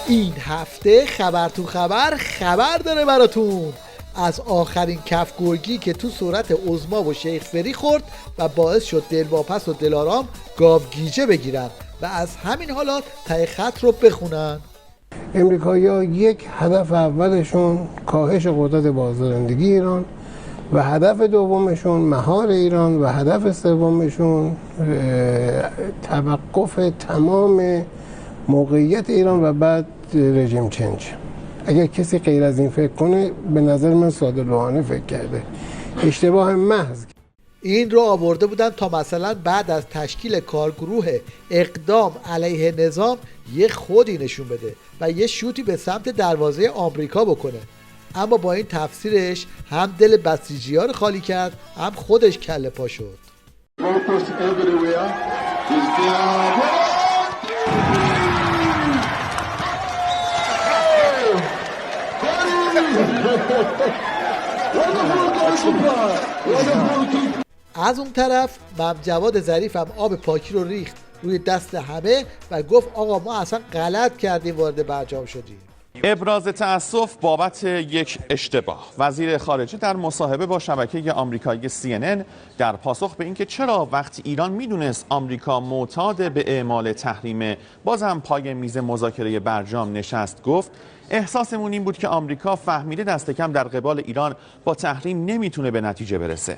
این هفته خبر تو خبر داره براتون از آخرین کف گرگی که تو صورت عظما و شیخ فری خورد و باعث شد دلواپس و دلارام گاوگیجه بگیرن و از همین حالات ته خط رو بخونن. امریکایی‌ها یک هدف اولشون کاهش قدرت بازدارندگی ایران و هدف دومشون مهار ایران و هدف سومشون توقف تمام موقعیت ایران و بعد رژیم چنج. اگر کسی غیر از این فکر کنه به نظر من ساده لوحانه فکر کرده، اشتباه محض. این رو آورده بودن تا مثلا بعد از تشکیل کارگروه اقدام علیه نظام یه خودی نشون بده و یه شوتی به سمت دروازه آمریکا بکنه، اما با این تفسیرش هم دل بسیجی‌ها رو خالی کرد هم خودش کله پا شد. از اون طرف جواد ظریف هم آب پاکی رو ریخت روی دست همه و گفت آقا ما اصلا غلط کردیم وارد برجام شدیم. ابراز تأسف بابت یک اشتباه. وزیر خارجه در مصاحبه با شبکه آمریکایی CNN در پاسخ به اینکه چرا وقتی ایران میدونست آمریکا معتاد به اعمال تحریم بازم پای میز مذاکره برجام نشست گفت احساسمون این بود که آمریکا فهمیده دست کم در قبال ایران با تحریم نمیتونه به نتیجه برسه.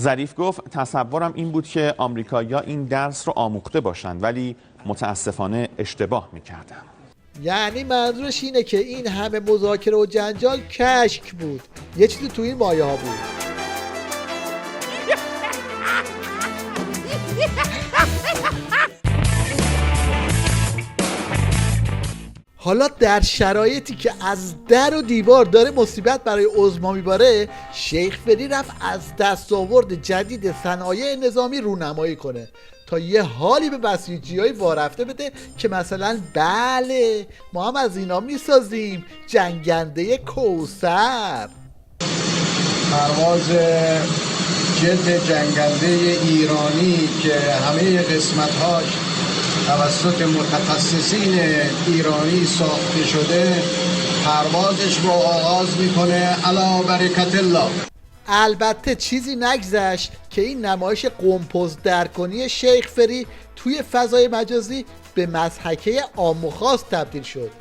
ظریف گفت تصورم این بود که آمریکایی‌ها این درس رو آموخته باشند ولی متاسفانه اشتباه میکردن. یعنی منظورش اینه که این همه مذاکره و جنجال کشک بود، یه چیزی تو این مایه ها بود. حالا در شرایطی که از در و دیوار داره مصیبت برای عظما میباره، شیخ فری رفت از دستاورد جدید صنایع نظامی رونمایی کنه تا یه حالی به بسیجی‌های وارفته بده که مثلا بله ما هم از اینا میسازیم جنگنده کوثر. پرواز جت جنگنده ایرانی که همه قسمت‌هاش توسط متخصصین ایرانی ساخته شده پروازش رو آغاز میکنه علی برکت الله. البته چیزی نگذشت که این نمایش قمپز درکنی شیخ فری توی فضای مجازی به مضحکه عام و خاص تبدیل شد،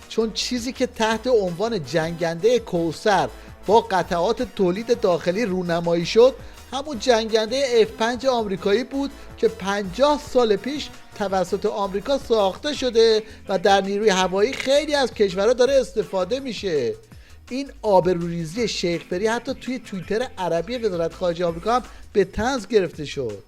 چون چیزی که تحت عنوان جنگنده کوثر با قطعات تولید داخلی رونمایی شد همون جنگنده F5 آمریکایی بود که 50 سال پیش توسط آمریکا ساخته شده و در نیروی هوایی خیلی از کشورها داره استفاده میشه. این آبروریزی شیخ فری حتی توی توییتر عربی وزارت خارجه آمریکا هم به طنز گرفته شد.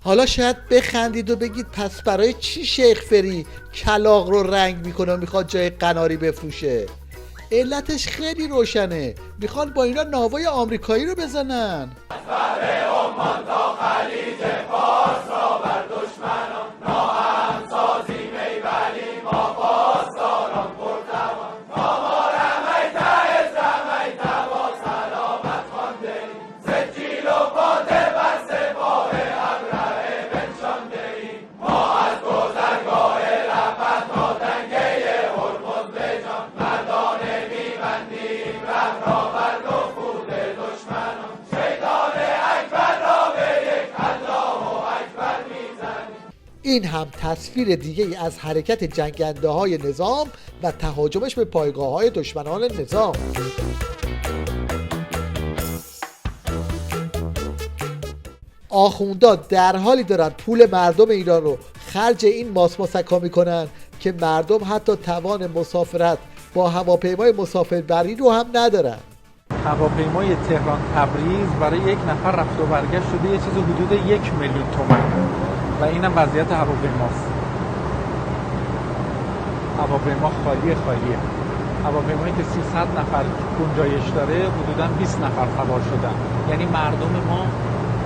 حالا شاید بخندید و بگید پس برای چی شیخ فری کلاغ رو رنگ میکنه و میخواد جای قناری بفروشه؟ علتش خیلی روشنه، میخوان با اینا ناوای آمریکایی رو بزنن. این هم تصویر دیگه ای از حرکت جنگنده های نظام و تهاجمش به پایگاه های دشمنان نظام. آخوندا در حالی دارن پول مردم ایران رو خرج این ماسماسکا میکنن که مردم حتی توان مسافرت با هواپیمای مسافربری رو هم ندارن. هواپیمای تهران تبریز برای یک نفر رفت و برگشت شده یه چیز حدود 1 میلیون تومان و اینم وضعیت هواپیماست. هواپیما خالیه. هواپیمایی که 300 نفر گنجایش داره حدوداً 20 نفر سوار شدن. یعنی مردم ما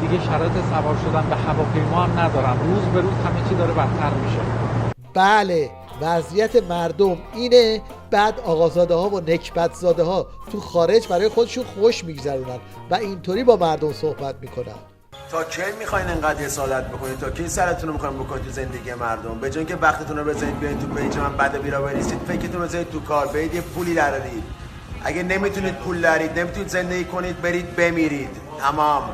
دیگه شرایط سوار شدن به هواپیما هم ندارن. روز به روز همه چی داره بدتر میشه. بله، وضعیت مردم اینه. بعد آقازاده ها و نکبت زاده ها تو خارج برای خودشون خوش میگذرونن و اینطوری با مردم صحبت میکنن. تا کی میخواین انقدر حسادت بکنید؟ تا کی سرتون رو میخواین بکنید تو زندگی مردم؟ به جای اینکه وقتتون رو بزنید بیاین تو پیج من بعد بیرا بریزید، فکرتون رو بزنید تو کار، برید یه پولی درارید. اگه نمیتونید پول درید، نمیتونید زندگی کنید، برید بمیرید. تمام.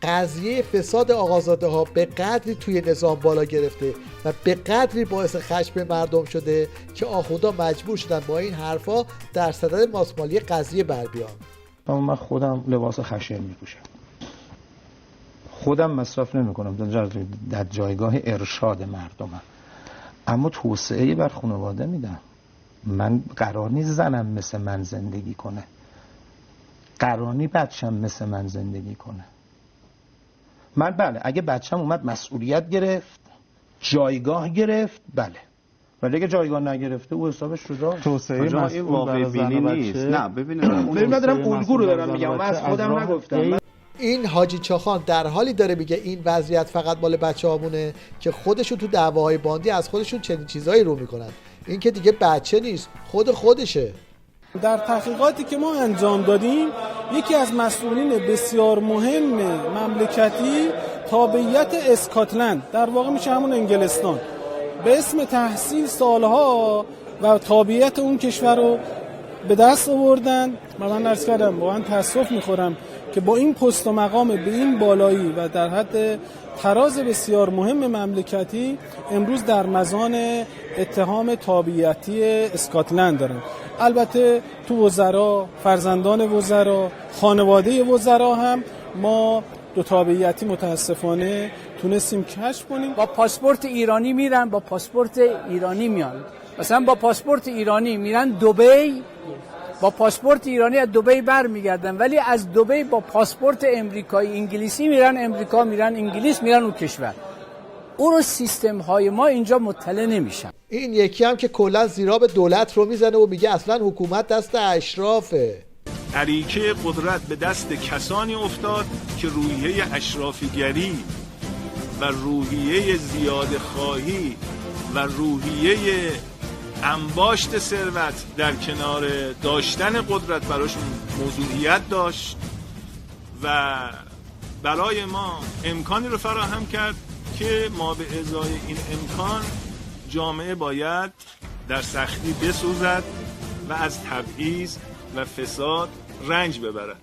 قضیه فساد آقازاده ها به قدری توی نظام بالا گرفته و به قدری باعث خشم مردم شده که آخوندا مجبور شدن با این حرفا در صدد ماسمالی قضیه بر بیان. من خودم لباس خشن میپوشم، خودم مصرف نمیکنم، در جایگاه ارشاد مردمم، اما توسعه بر خانواده میدم. من قرار نیست زنم مثل من زندگی کنه، قرار نیست بچم مثل من زندگی کنه. من بله اگه بچم اومد مسئولیت گرفت، جایگاه گرفت، بله، ولی اگه جایگاه نگرفته او حسابش رو توسعه واقع بینی نیست. نه ببینید من دارم الگو رو دارم میگم، من از خودم نگفتم. این حاجی چاخان در حالی داره میگه این وضعیت فقط مال بچه‌هامونه که خودشون تو دعواهای باندی از خودشون چنین چیزایی رو میکنن. این که دیگه بچه نیست، خودشه. در تحقیقاتی که ما انجام دادیم، یکی از مسئولین بسیار مهم مملکتی تابعیت اسکاتلند، در واقع میشه همون انگلستان، به اسم تحصیل سالها و تابعیت اون کشور رو به دست آوردن و من عرض کردم واقعا تأسف میخورم که با این پست و مقام به این بالایی و در حد تراز بسیار مهم مملکتی امروز در مزان اتهام تابعیتی اسکاتلند دارن. البته تو وزرا، فرزندان وزرا، خانواده وزرا هم ما دو تابعیتی متاسفانه تونستیم کشف کنیم. با پاسپورت ایرانی میرن، با پاسپورت ایرانی میان. مثلا با پاسپورت ایرانی میرن دبی، با پاسپورت ایرانی از دبی برمیگردن، ولی از دبی با پاسپورت امریکایی انگلیسی میرن امریکا، میرن انگلیس، میرن اون کشور. اون رو سیستم های ما اینجا مطلع نمیشن. این یکی هم که کلا زیراب دولت رو میزنه و میگه اصلا حکومت دست اشرافه. اریکه قدرت به دست کسانی افتاد که روحیه اشرافیگری و روحیه زیاده خواهی و روحیه انباشت ثروت در کنار داشتن قدرت براشون موضوعیت داشت و برای ما امکانی رو فراهم کرد که ما به ازای این امکان جامعه باید در سختی بسوزد و از تبعیض و فساد رنج ببرد.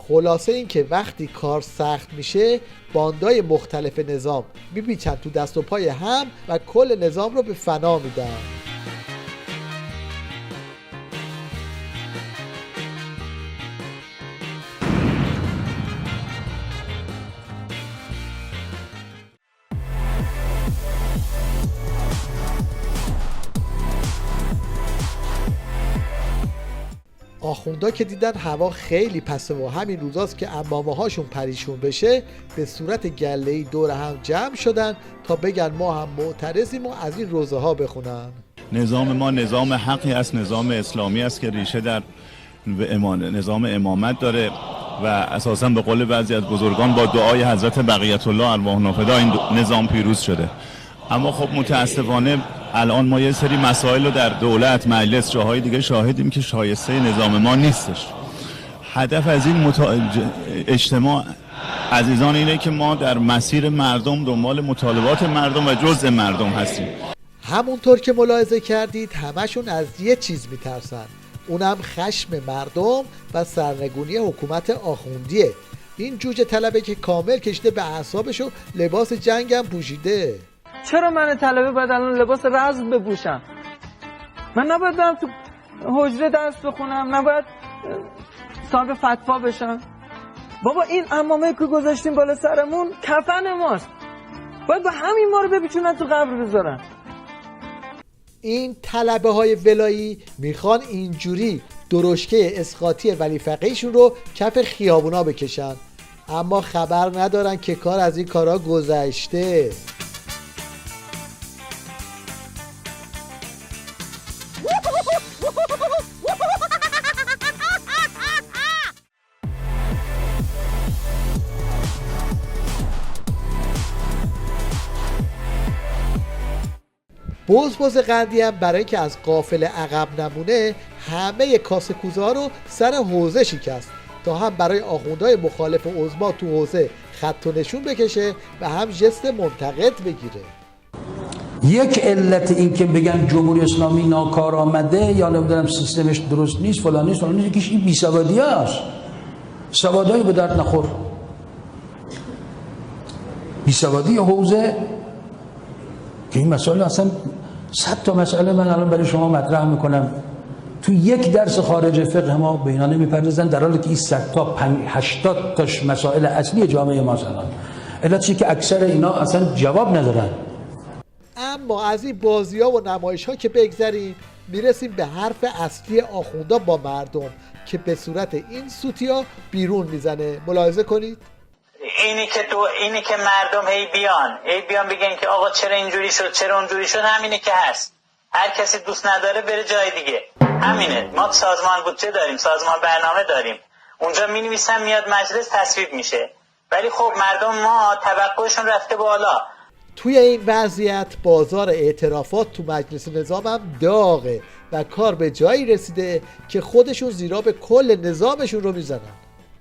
خلاصه این که وقتی کار سخت میشه باندای مختلف نظام میپیچن تو دست و پای هم و کل نظام رو به فنا میدن. آخوندا که دیدن هوا خیلی پسه و همین روزاست که عمامه هاشون پریشون بشه، به صورت گله‌ای دور هم جمع شدن تا بگن ما هم معترضیم و از این روزه ها بخونن. نظام ما نظام حقی است، نظام اسلامی است که ریشه در نظام امامت داره و اساساً به قول بعضی از بزرگان با دعای حضرت بقیت الله ارواح نافدا این نظام پیروز شده. اما خب متاسفانه الان ما یه سری مسائل رو در دولت، مجلس، جاهای دیگه شاهدیم که شایسته نظام ما نیستش. هدف از این اجتماع عزیزان اینه که ما در مسیر مردم دنبال مطالبات مردم و جزء مردم هستیم. همونطور که ملاحظه کردید همشون از یه چیز میترسن، اونم خشم مردم و سرنگونی حکومت آخوندیه. این جوجه طلبه که کامل کشیده به اعصابش و لباس جنگم پوشیده. چرا من طلبه باید الان لباس رزم بپوشم؟ من نباید برم تو حجره درس بخونم؟ نباید صاحب فتوا بشم؟ بابا این عمامه که گذاشتیم بالا سرمون کفن ماست، باید با همین ما رو بپیچونن تو قبر بذارن. این طلبه های ولایی میخوان اینجوری درشکه اسقاطی ولی فقیهشون رو کف خیابونا بکشن، اما خبر ندارن که کار از این کارا گذشته. بز قندی هم برای که از قافله عقب نمونه همه کاسه کوزه ها رو سر حوزه شکست تا هم برای آخوندهای مخالف عظما تو حوزه خط و نشون بکشه و هم ژست منتقد بگیره. یک علت این که بگن جمهوری اسلامی ناکار آمده یا نمیدونم سیستمش درست نیست فلان نیست یکیش این بیسوادی هست. سوادایی به درد نخور. بیسوادی حوزه که این مسئله اصلا 100 تا مسئله من الان برای شما مطرح میکنم تو یک درس خارج فقه ما به اینا نمیپردازن، در حالی که این 100 تا 80 تاش مسائل اصلی جامعه ماست. علتش که اکثر اینا اصلا جواب ندارن. اما از این بازی‌ها و نمایش‌ها که بگذریم، میرسیم به حرف اصلی آخوندا با مردم که به صورت این سوتیا بیرون میزنه. ملاحظه کنید. اینی که مردم هی بیان بگن که آقا چرا اینجوری شد چرا اونجوری شد، همینه که هست. هر کسی دوست نداره بره جای دیگه. همینه. ما سازمان بودجه داریم، سازمان برنامه داریم، اونجا می‌نویسن میاد مجلس تصویب میشه، ولی خب مردم ما توقعشون رفته بالا. توی این وضعیت بازار اعترافات تو مجلس نظام هم داغه و کار به جایی رسیده که خودشون زیرا به کل نظامشون رو میزنن.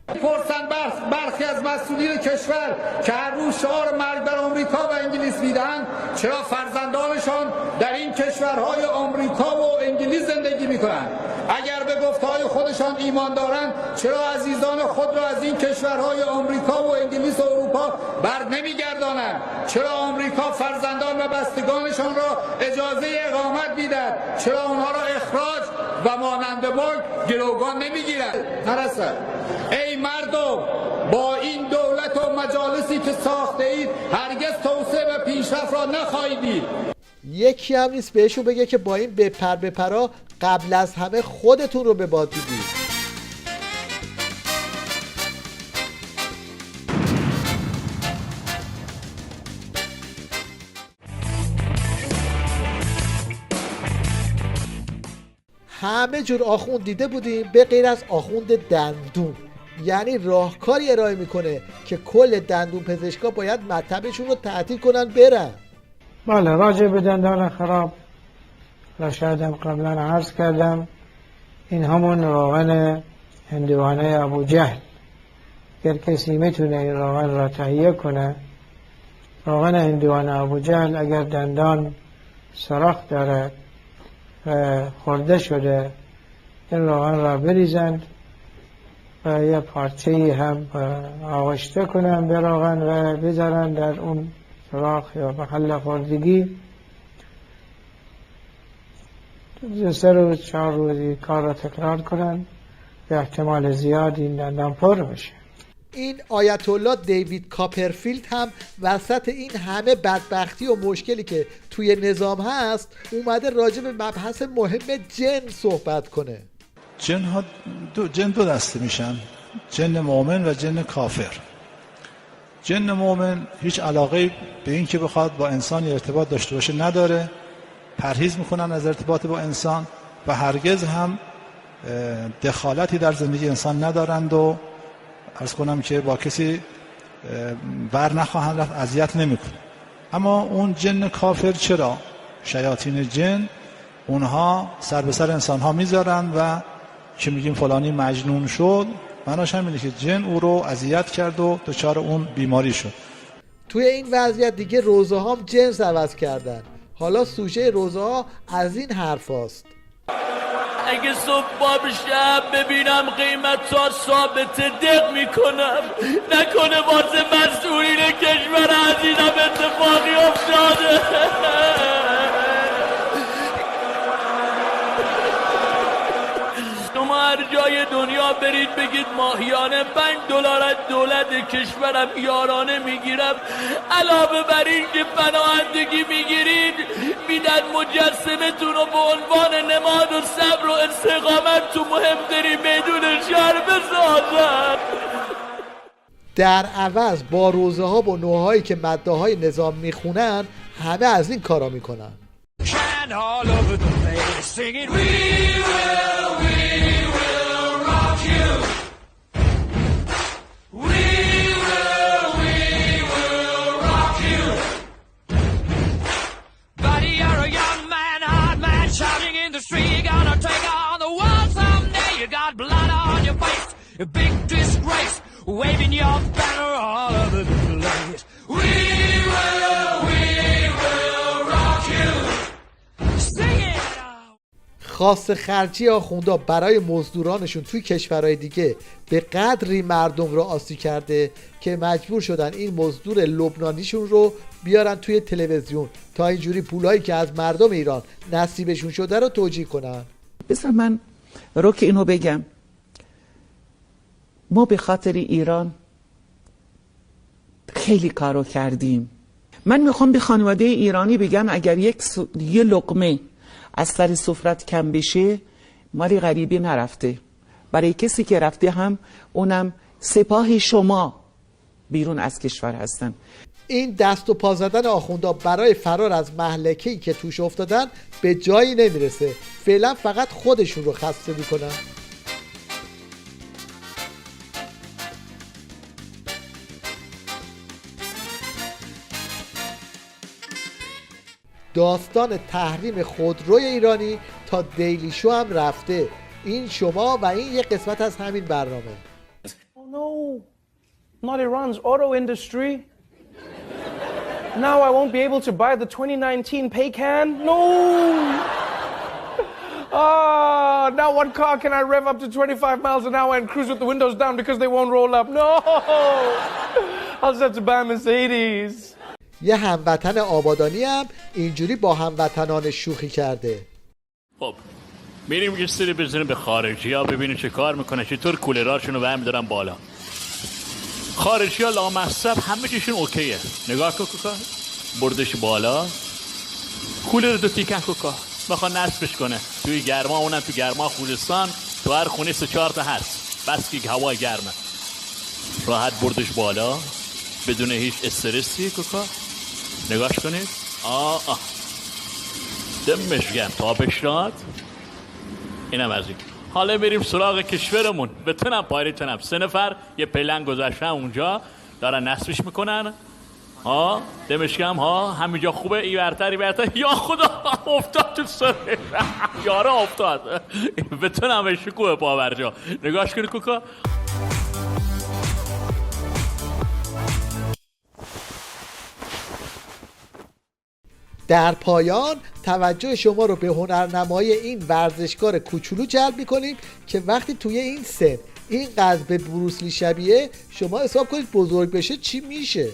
پرسن برخی از مسئولین کشور که هر روز شعار مرگ بر آمریکا و انگلیس میدن چرا فرزندانشان در این کشورهای آمریکا و انگلیس زندگی میکنن؟ اگر به گفته‌های خودشان ایمان دارند چرا عزیزان خود را از این کشورهای آمریکا و انگلیس و اروپا بر نمیگردانند؟ چرا آمریکا فرزندان و بستگانشان را اجازه اقامت میدهد؟ چرا آنها را اخراج و مانند مرگ گروگان نمیگیرند؟ نرسد. ای مردم، با این دولت و مجالسی که ساخته اید هرگز توسعه و پیشرفت را نخواهید دید. یکی هم نیست بهشون بگه که با این بپرا قبل از همه خودتون رو به باد دیدید. همه جور آخوند دیده بودیم به غیر از آخوند دندون، یعنی راهکاری ارائه میکنه که کل دندون پزشکا باید مطبشون رو تعطیل کنن برن. بله، راجع به دندان خراب شایدم قبلا عرض کردم، این همون روغن هندوانه ابوجهل. اگر کسی میتونه این روغن را تهیه کنه، روغن هندوانه ابوجهل، اگر دندان سراخ داره و خورده شده، این روغن را بریزند و یه پارچه‌ای هم آغشته کنن به روغن و بذارن در اون سراخ یا محل خوردگی. 3 روز 4 روزی کار را تکرار کنن به احتمال زیاد این دندان پر بشه. این آیت الله دیوید کاپرفیلد هم وسط این همه بدبختی و مشکلی که توی نظام هست اومده راجع به مبحث مهم جن صحبت کنه. جن دو دسته میشن، جن مؤمن و جن کافر. جن مؤمن هیچ علاقه به این که بخواد با انسان ارتباط داشته باشه نداره، پرهیز میکنن از ارتباط با انسان و هرگز هم دخالتی در زندگی انسان ندارند و عرض کنم که با کسی بر نخواهند رفت، اذیت نمیکنه. اما اون جن کافر چرا؟ شیاطین جن اونها سر به سر انسان ها میذارن و که میگیم فلانی مجنون شد، معناش همینه که جن او رو اذیت کرد و دچار اون بیماری شد. توی این وضعیت دیگه روزه هم جنس عوض کردن. حالا سوژه روزه ها از این حرف هاست. اگه صبح بشم ببینم قیمت ها ثابت دق میکنم، نکنه واسه مسئولین کشور عزیزم اتفاقی افتاده. شما هر جای دنیا برید بگید ماهیانه $5 از دولت کشورم یارانه میگیرم، علاوه بر این که پناهندگی میگیرید میدن مجسمتون رو به عنوان نماد و صبر و استقامت تو مهمترین میدون شهر بسازن. در عوض با روزه ها و نوعهایی که ماده های نظام میخونن همه از این کارا میکنن. A big disgrace, waving your banner all over the place. We will rock you. Sing it out. خاص خرجی آخوندا برای مزدورانشون توی کشورهای دیگه به قدری مردم رو آسی کرده که مجبور شدن این مزدور لبنانیشون رو بیارن توی تلویزیون تا اینجوری پولایی که از مردم ایران نصیبشون شده رو توجیه کنن. بذار من رو که اینو بگم، ما به خاطر ایران خیلی کارو کردیم. من میخوام به خانواده ایرانی بگم اگر یه لقمه از سر سفرت کم بشه مال غریبی نرفته، برای کسی که رفته هم اونم سپاه شما بیرون از کشور هستن. این دست و پا زدن آخوندا برای فرار از مهلکه‌ای که توش افتادن به جایی نمیرسه، فعلا فقط خودشون رو خسته میکنن. داستان تحریم خودروی ایرانی تا دیلی شو هم رفته. این شما و این یک قسمت از همین برنامه. Oh no, not Iran's auto industry. Now I won't be able to buy the 2019 Paycan. No. Now what car can I rev up to 25 miles an hour and cruise with the windows down because they won't roll up? No. I'll just have to buy a Mercedes. یه هموطن آبادانی هم اینجوری با هموطنان شوخی کرده. خب میریم یه سری بزنیم به خارجی ها ببینیم چه کار میکنه، چطور کولراشون رو برمی دارن بالا. خارجی ها لامصب همه چیشون اوکیه. نگاه کن کوکا بردش بالا، کولر 2 تیکن کوکا بخواه نصبش کنه توی گرما، اونم تو گرما خوزستان تو هر خونه 3-4 تا هست، بس که هوا گرمه. راحت بردش بالا بدون هیچ استرسی کوکا. نگاش کنید دمش گرم تابش داد. اینم از این. حالا بریم سراغ کشورمون. به تنم پایری تنم 3 نفر یه پلنگ گذاشتن اونجا دارن نصبش میکنن. دمش گرم همینجا خوبه. ای برتر یا خدا افتاد تو سر یارا افتاد. به تنم شکوه پاورجا. نگاش کنید کوکا. در پایان توجه شما رو به هنرنمایی این ورزشکار کوچولو جلب می‌کنیم که وقتی توی این سن اینقدر به بروسلی شبیه، شما حساب کنید بزرگ بشه چی میشه.